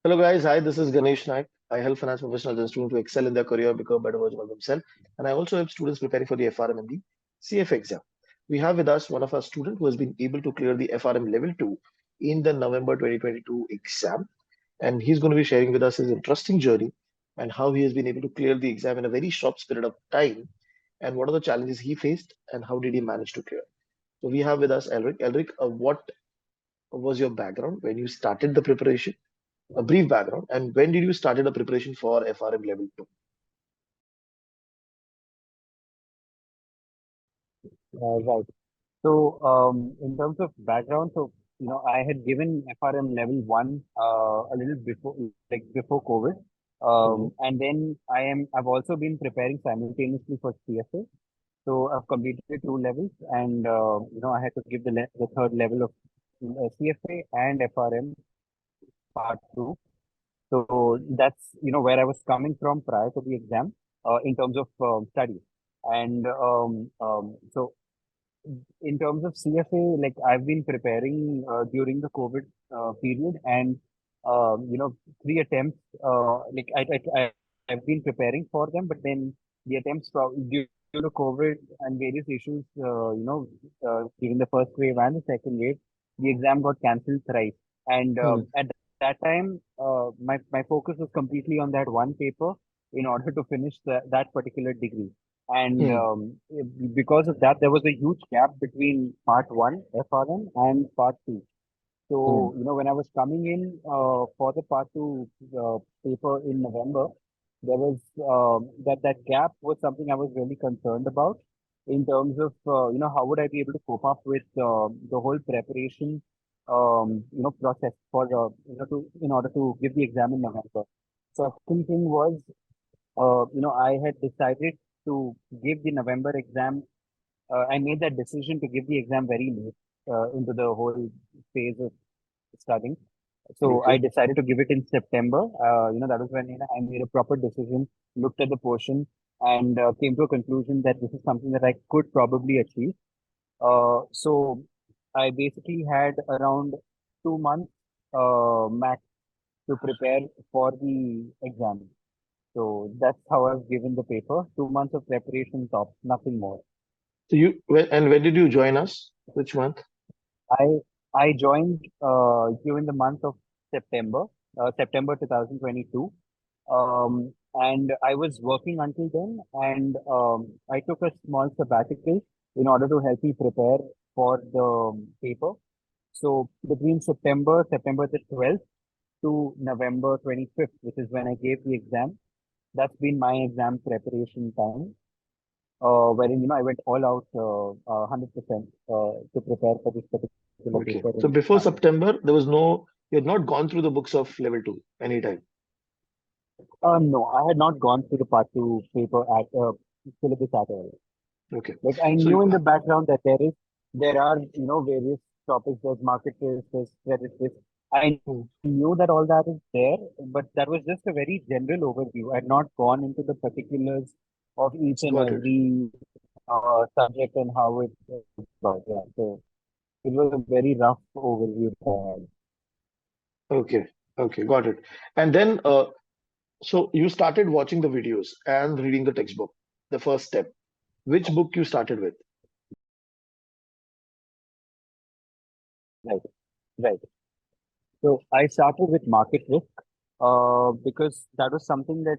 Hello guys, hi, this is Ganesh Naik. I help finance professionals and students to excel in their career, become a better version of themselves. And I also help students preparing for the FRM and the CFA exam. We have with us one of our students who has been able to clear the FRM level 2 in the November 2022 exam. And he's going to be sharing with us his interesting journey and how he has been able to clear the exam in a very short period of time. And what are the challenges he faced and how did he manage to clear? So we have with us Elric. Elric, what was your background when you started the preparation? A brief background, and when did you started the preparation for FRM level 2? Right. In terms of background, I had given FRM level one a little before, like before COVID, Mhm. and then I've also been preparing simultaneously for CFA. So I've completed two levels, and I had to give the third level of CFA and FRM part two. So that's where I was coming from prior to the exam, in terms of study, and in terms of CFA, like I've been preparing during the COVID period, and you know, three attempts. I've been preparing for them, but then the attempts due to COVID and various issues, during the first wave and the second wave, the exam got cancelled thrice. And Hmm. at that time, my focus was completely on that one paper in order to finish that particular degree. And Hmm. because of that, there was a huge gap between part one, FRM, and part two. Hmm. So, when I was coming in for the part two paper in November, there was that gap was something I was really concerned about in terms of, how would I be able to cope up with the whole preparation, process for, in order to give the exam in November. So, second thing was I had decided to give the November exam. I made that decision to give the exam very late into the whole phase of studying. So I Okay. decided to give it in September. That was when I made a proper decision, looked at the portion, and came to a conclusion that this is something that I could probably achieve. So I basically had around 2 months max to prepare for the exam. So that's how I've given the paper. 2 months of preparation top, nothing more. So when did you join us? Which month? I I joined you in the month of September, September 2022. And I was working until then, and I took a small sabbatical in order to help me prepare for the paper. So between September the 12th to November 25th, which is when I gave the exam, that's been my exam preparation time, wherein I went all out 100% to prepare for this particular Okay. paper So in before September, there was no, you had not gone through the books of level 2 anytime. no, I had not gone through the part two paper at syllabus at all. Okay. Like I So, knew in the background that there are various topics, there's market risk, there's credit risk. I hmm, knew that all that is there, but that was just a very general overview. I had not gone into the particulars of each and got it. every subject and how it was. Yeah. So it was a very rough overview that I had. Okay. Okay. Got it. And then, so you started watching the videos and reading the textbook, the first step. Which book you started with? Right, right. So I started with market risk because that was something that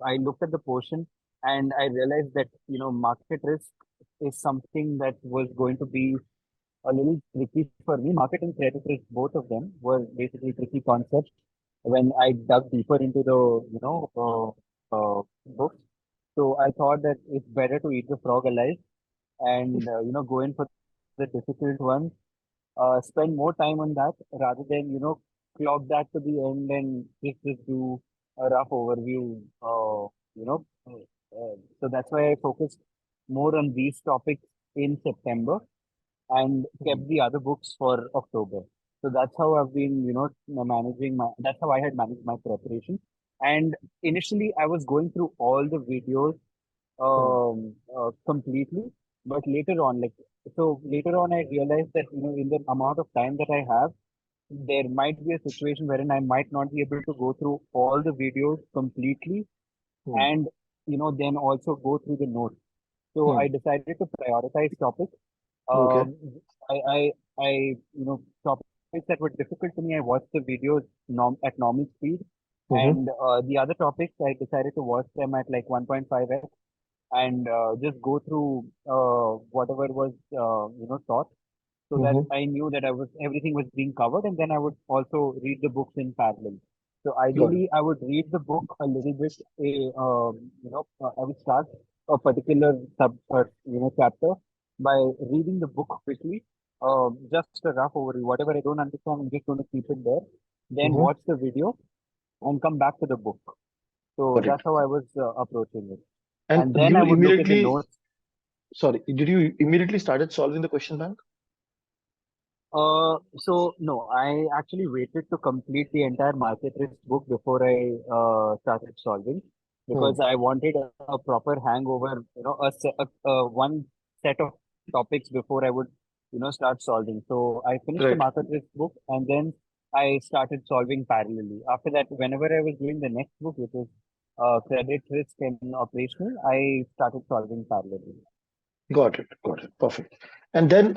I looked at the portion and I realized that market risk is something that was going to be a little tricky for me. Market and credit risk, both of them were basically tricky concepts when I dug deeper into the books. So I thought that it's better to eat the frog alive and go in for the difficult ones, spend more time on that rather than clock that to the end and just do a rough overview. You know, so that's why I focused more on these topics in September and Hmm. kept the other books for October. So that's how I've been, that's how I had managed my preparation. And initially, I was going through all the videos Hmm. completely. But later on, I realized that in the amount of time that I have, there might be a situation wherein I might not be able to go through all the videos completely Hmm. and, then also go through the notes. So Hmm. I decided to prioritize topics. Okay. Um, topics that were difficult to me, I watched the videos at normal speed. Mm-hmm. And the other topics, I decided to watch them at like 1.5x and just go through whatever was, taught so that Mm-hmm. I knew that everything was being covered, and then I would also read the books in parallel. So Got it. ideally, I would read the book a little bit. I would start a particular chapter by reading the book quickly, just a rough overview. Whatever I don't understand, I'm just going to keep it there. Then Mm-hmm. watch the video and come back to the book. So Got it. that's how I was approaching it. And And then I you would look at the immediately, notes. sorry, did you immediately started solving the question bank? So no, I actually waited to complete the entire market risk book before I started solving Hmm. because I wanted a proper hangover, one set of topics before I would, start solving. So I finished the Right. market risk book and then I started solving parallelly. After that, whenever I was doing the next book, which is credit risk and operational, I started solving parallelly. Got it. Got it. Perfect. And then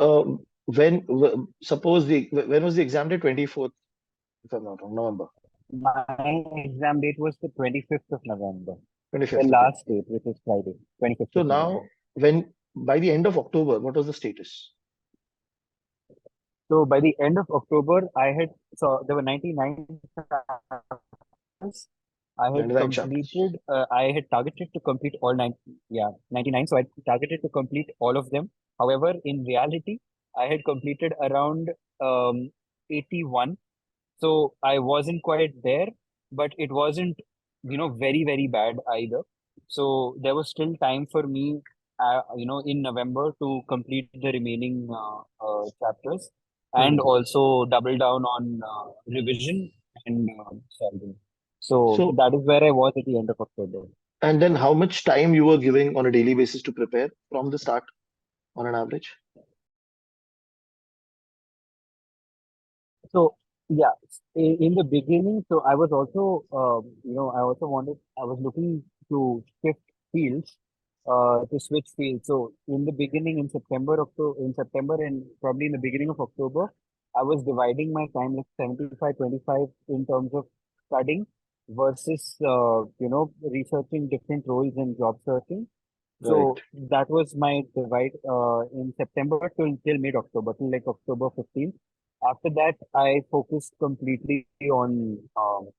suppose when was the exam day? 24th, if I'm not wrong, November. My exam date was the 25th of November. The 25th. Okay. last date, which is Friday, 25th So of November. now, when by the end of October, what was the status? So by the end of October, so there were 99 chapters. Chapters. I had targeted to complete all 99. So I targeted to complete all of them. However, in reality, I had completed around 81. So I wasn't quite there, but it wasn't, very, very bad either. So there was still time for me, in November to complete the remaining chapters and Hmm. also double down on revision and solving. So So, that is where I was at the end of October. and then how much time you were giving on a daily basis to prepare from the start on an average? So yeah, in the beginning, so I was also, I was looking to shift fields, to switch fields. So in the beginning, in September and probably in the beginning of October, I was dividing my time like 75-25 in terms of studying versus, researching different roles and job searching. Right. So that was my divide in September till mid October, till like October 15th. After that, I focused completely on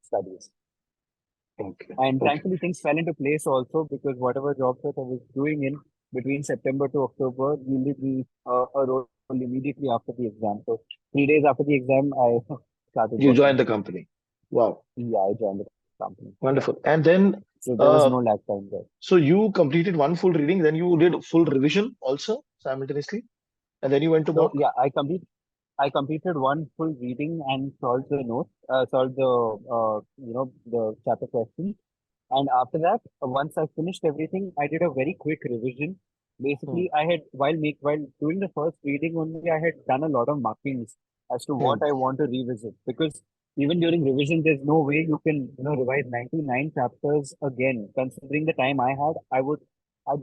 studies. Okay. And Okay. thankfully, things fell into place also because whatever job search I was doing in between September to October yielded me a role immediately after the exam. So 3 days after the exam, I started You working. joined the company. Wow. Yeah, I joined the company. Yeah. Wonderful. And then, So there was uh, no lag time there. so you completed one full reading, then you did full revision also simultaneously, and then you went to So mock. yeah, I completed one full reading and solved the notes, solved the chapter questions. And after that, once I finished everything, I did a very quick revision. Hmm. Basically, I had while doing the first reading only, I had done a lot of markings as to what Hmm. I want to revisit because even during revision, there's no way you can revise 99 chapters again. Considering the time I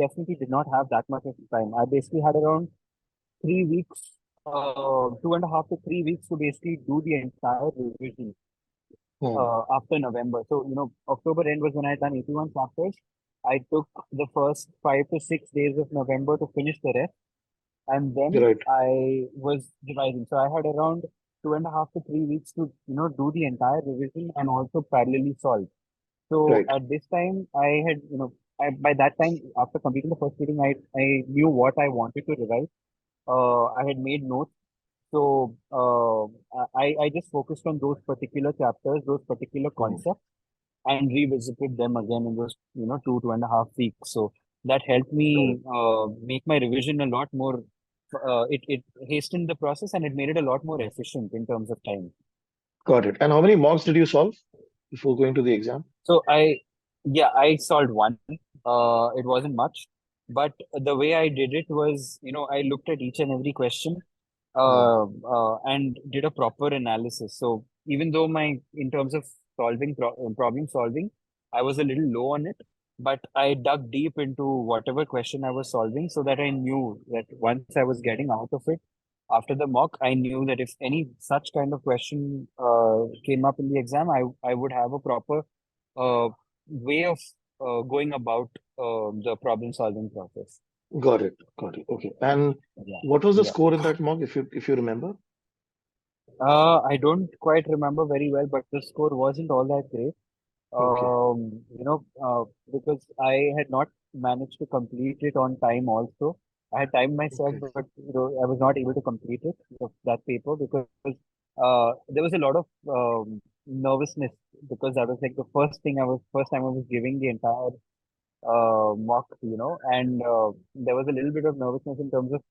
definitely did not have that much of time. I basically had around 3 weeks, 2.5 to 3 weeks to basically do the entire revision Hmm. after November. So, October end was when I had done 81 chapters. I took the first 5 to 6 days of November to finish the rest, and then Right. I was revising. So I had around 2.5 to 3 weeks to, do the entire revision and also parallelly solve. So Right. at this time, by that time, after completing the first reading, I knew what I wanted to revise. I had made notes. So I just focused on those particular chapters, those particular Hmm. concepts, and revisited them again in those 2.5 weeks. So that helped Got me it. make my revision a lot more. It hastened the process and it made it a lot more efficient in terms of time. Got it. And how many mocks did you solve before going to the exam? So I solved one. It wasn't much, but the way I did it was, I looked at each and every question. and did a proper analysis. So even though in terms of problem solving, I was a little low on it, but I dug deep into whatever question I was solving so that I knew that once I was getting out of it after the mock, I knew that if any such kind of question came up in the exam, I would have a proper uh, way of going about the problem solving process. Got it. Got it. Okay. And Yeah. what was the Yeah. score in that mock, if you remember? I don't quite remember very well, but the score wasn't all that great. Okay. Because I had not managed to complete it on time also. I had timed myself, Okay. but I was not able to complete it, that paper, because there was a lot of nervousness, because that was like the first time I was giving the entire mock, and there was a little bit of nervousness in terms of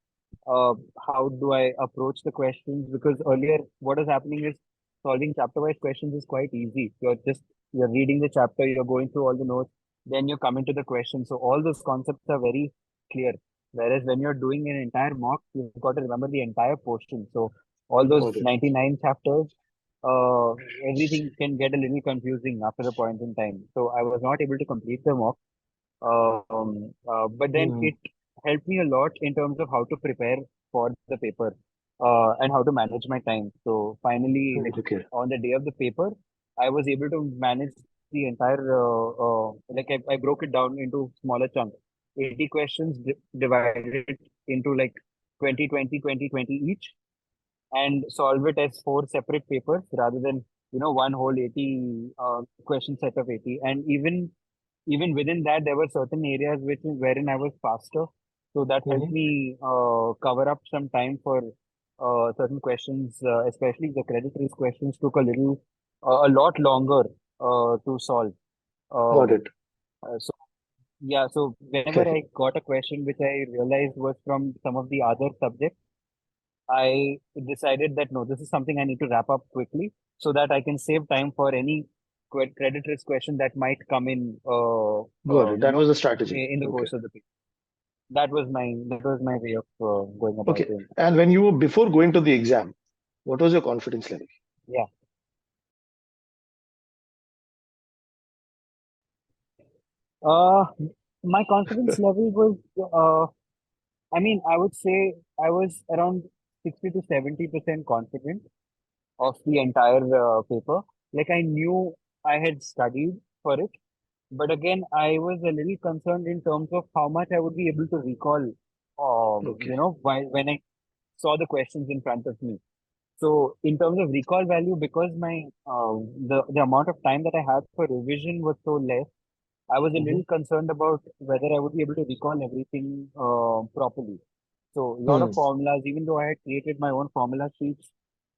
uh, how do I approach the questions? Because earlier, what is happening is solving chapter-wise questions is quite easy. You're reading the chapter, you're going through all the notes, then you come into the question. So all those concepts are very clear. Whereas when you're doing an entire mock, you've got to remember the entire portion. So all those Got it. 99 chapters, uh, everything can get a little confusing after a point in time. So I was not able to complete the mock. But then Hmm. it helped me a lot in terms of how to prepare for the paper and how to manage my time. So finally, like Okay. on the day of the paper, I was able to manage the entire, I broke it down into smaller chunks. 80 questions divided into like 20, 20, 20, 20 each, and solve it as four separate papers rather than, one whole 80 question set of 80. And even within that, there were certain areas wherein I was faster. So that helped Hmm. me cover up some time for certain questions, especially the credit risk questions took a lot longer to solve. Got Um, it. so yeah, so whenever Okay. I got a question which I realized was from some of the other subjects, I decided that no, this is something I need to wrap up quickly so that I can save time for any credit risk question that might come in, Got it. That was the strategy. in the Okay. course of the paper. That was my way of going about Okay. it. And when you were before going to the exam, what was your confidence level? Yeah. Uh, my confidence level was, I would say I was around 60 to 70% confident of the entire paper. Like I knew I had studied for it. But again, I was a little concerned in terms of how much I would be able to recall, Okay. when I saw the questions in front of me. So in terms of recall value, because the amount of time that I had for revision was so less, I was a Hmm. little concerned about whether I would be able to recall everything properly. So a lot Hmm. of formulas, even though I had created my own formula sheets,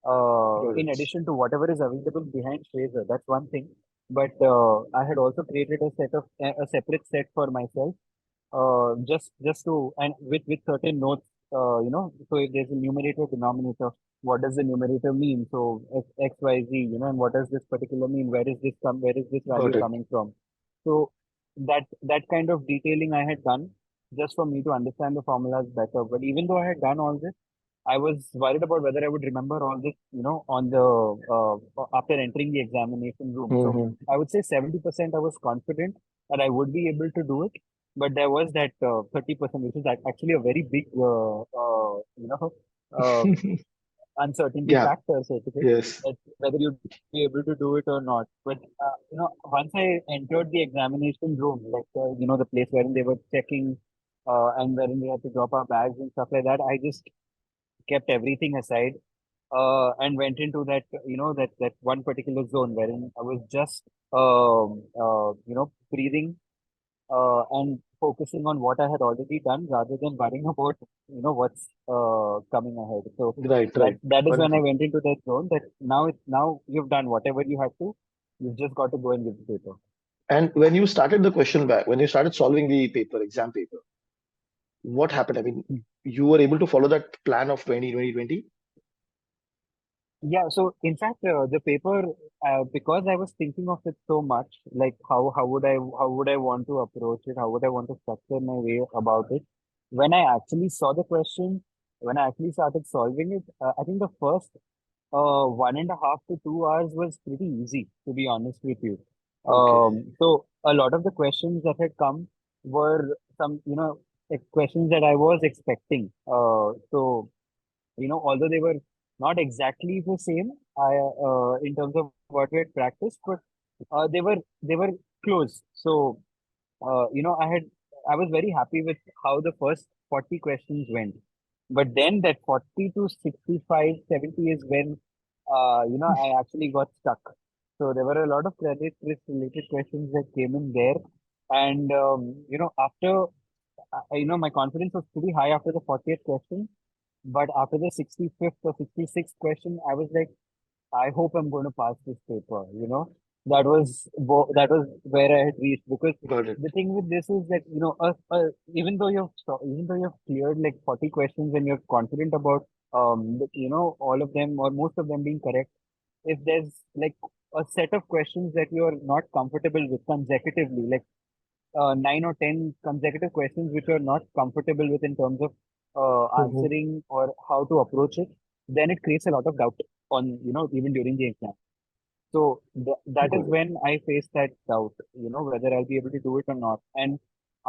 Got in it. addition to whatever is available behind Fraser, that's one thing. But I had also created a separate set for myself, just to and with certain notes, so if there's a numerator denominator, what does the numerator mean? So x y z, and what does this particular mean? Where is this value Got it. coming from? So that kind of detailing I had done just for me to understand the formulas better. But even though I had done all this, I was worried about whether I would remember all this, on the after entering the examination room. So Hmm. I would say 70% I was confident that I would be able to do it, but there was that 30%, which is actually a very big, uh, uncertainty Yeah. factor, so to say, Yes. that whether you'd be able to do it or not. But once I entered the examination room, like the place wherein they were checking, and wherein we had to drop our bags and stuff like that, I just kept everything aside, and went into that one particular zone wherein I was just breathing, and focusing on what I had already done rather than worrying about what's coming ahead. So Right. that Right. that is when I Wonderful. went into that zone. That now you've done whatever you had to. You've just got to go and give the paper. And when you started the question back, when you started solving the paper, exam paper, what happened? I mean, you were able to follow that plan of 2020. Yeah, so in fact, the paper, because I was thinking of it so much, like how would I want to approach it? How would I want to structure my way about it? When I actually saw the question, when I actually started solving it, I think the first 1.5 to 2 hours was pretty easy, to be honest with you. Okay. So a lot of the questions that had come were some, questions that I was expecting. Although they were not exactly the same, in terms of what we had practiced, but they were close. So, I was very happy with how the first 40 questions went. But then that 40 to 65, 70 is when, I actually got stuck. So there were a lot of credit risk related questions that came in there. And, my confidence was pretty high after the 40th question. But after the 65th or 66th question, I was like, I hope I'm going to pass this paper. That was where I had reached, because Got it. the thing with this is that, even though you've cleared like 40 questions and you're confident about, all of them or most of them being correct, if there's like a set of questions that you're not comfortable with consecutively, like 9 or 10 consecutive questions which you're not comfortable with in terms of Mm-hmm. answering or how to approach it, then it creates a lot of doubt on, even during the exam. So that is Got it. when I faced that doubt, whether I'll be able to do it or not. And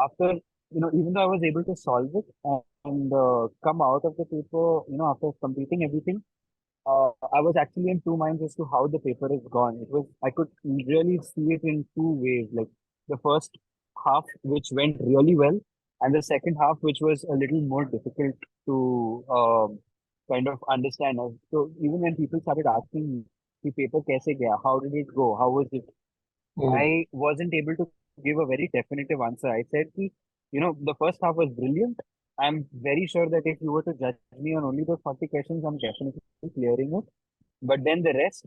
after, even though I was able to solve it and come out of the paper, after completing everything, I was actually in two minds as to how the paper is gone. I could really see it in two ways. Like the first half, which went really well, and the second half, which was a little more difficult to kind of understand. So even when people started asking me, the paper kaise gaya? How did it go? How was it? Mm. I wasn't able to give a very definitive answer. I said, ki, the first half was brilliant. I'm very sure that if you were to judge me on only those 40 questions, I'm definitely clearing it. But then the rest,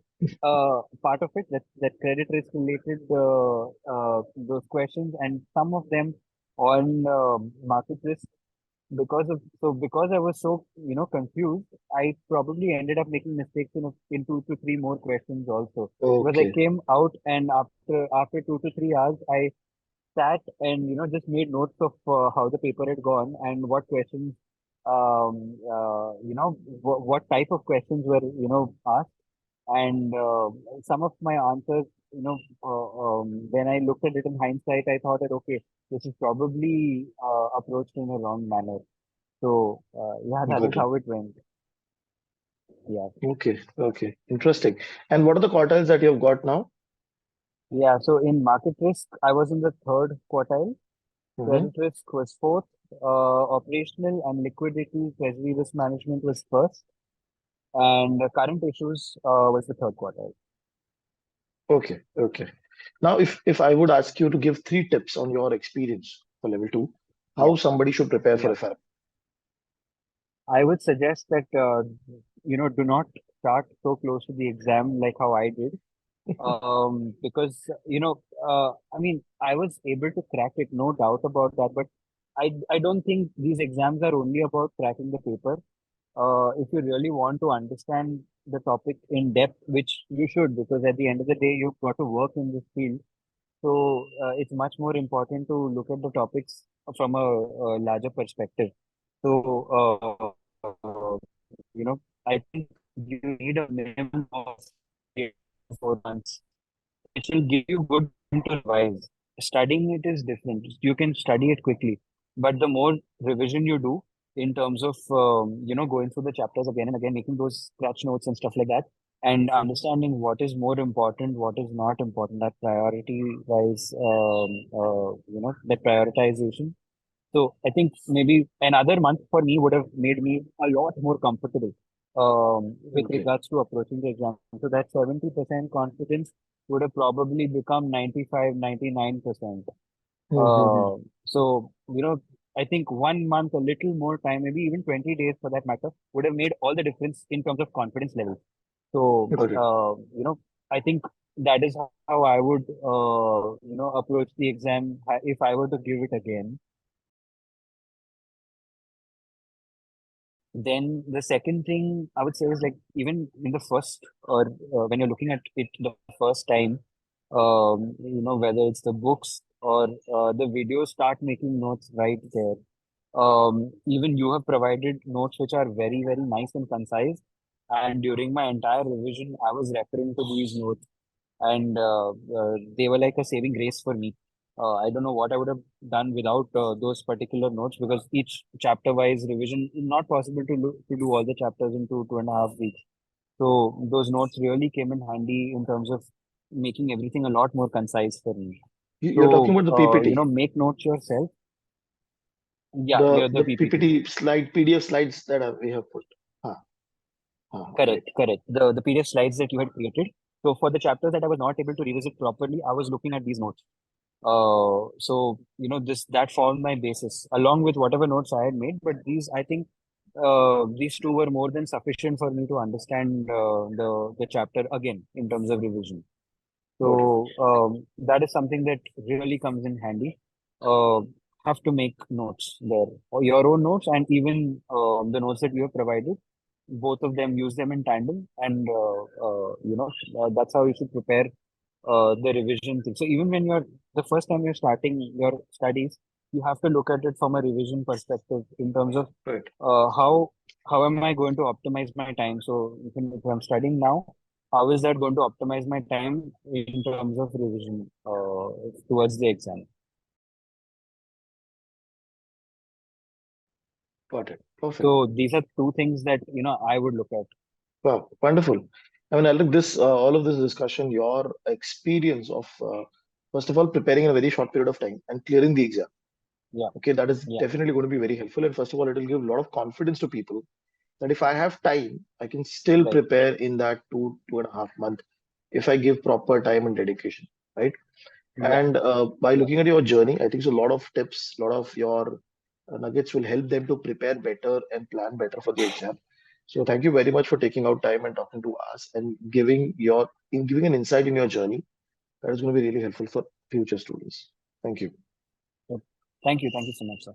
part of it, that credit risk related, those questions, and some of them on market risk, because I was so confused, I probably ended up making mistakes in 2 to 3 more questions also. Because I Okay. came out and after 2 to 3 hours, I sat and just made notes of how the paper had gone and what questions, what type of questions were asked, and some of my answers, when I looked at it in hindsight, I thought that okay, this is probably approached in a wrong manner. So yeah, that is Got it. how it went. Yeah. Okay. Okay. Interesting. And what are the quartiles that you've got now? Yeah. So in market risk, I was in the third quartile. Mm-hmm. Credit risk was fourth. Operational and liquidity treasury risk management was first. And current issues was the third quartile. Okay. Okay. Now, if I would ask you to give three tips on your experience for level two, Yeah. how somebody should prepare for Yeah. FRM. I would suggest that, do not start so close to the exam like how I did. Because, I mean, I was able to crack it, no doubt about that. But I don't think these exams are only about cracking the paper. If you really want to understand the topic in depth, which you should, because at the end of the day, you've got to work in this field. So it's much more important to look at the topics from a larger perspective. So, I think you need a minimum of 8 to 4 months, which will give you good time to revise. Studying it is different. You can study it quickly, but the more revision you do in terms of going through the chapters again and again, making those scratch notes and stuff like that, and understanding what is more important, what is not important, that priority wise, that prioritization. So I think maybe another month for me would have made me a lot more comfortable with Okay. regards to approaching the exam. So that 70% confidence would have probably become 95, 99%. Mm-hmm. So, I think 1 month, a little more time, maybe even 20 days for that matter, would have made all the difference in terms of confidence level. So, Got it. I think that is how I would, approach the exam if I were to give it again. Then the second thing I would say is, like, even in the first, or when you're looking at it the first time, whether it's the books or the videos, start making notes right there. Even you have provided notes which are very, very nice and concise. And during my entire revision, I was referring to these notes, and they were like a saving grace for me. I don't know what I would have done without those particular notes, because each chapter-wise revision is not possible to do all the chapters in 2.5 weeks. So those notes really came in handy in terms of making everything a lot more concise for me. You're talking So about the PPT, make notes yourself. Yeah, the yeah, the PPT. PPT slide, PDF slides that we have put. Great. Correct. The PDF slides that you had created. So for the chapters that I was not able to revisit properly, I was looking at these notes. So this that formed my basis along with whatever notes I had made. But I think, these two were more than sufficient for me to understand the chapter again in terms of revision. Got it. So that is something that really comes in handy. Uh, have to make notes there, or your own notes, and even the notes that you have provided. Both of them, use them in tandem, and that's how you should prepare the revision thing. So even when you're the first time you're starting your studies, you have to look at it from a revision perspective in terms of Right. how am I going to optimize my time. So if I'm studying now, how is that going to optimize my time in terms of revision towards the exam? Got it. Perfect. So these are two things that I would look at. Wow, wonderful. I mean, I look this all of this discussion, your experience of first of all preparing in a very short period of time and clearing the exam. Yeah, Okay, that is yeah, definitely going to be very helpful. And first of all, it will give a lot of confidence to people that if I have time, I can still right. prepare in that 2.5 month if I give proper time and dedication, right? Yeah, And by yeah. looking at your journey, I think so a lot of tips, a lot of your nuggets will help them to prepare better and plan better for the exam. So thank you very much for taking out time and talking to us and giving an insight in your journey. That is going to be really helpful for future students. Thank you. Yep. Thank you so much, sir.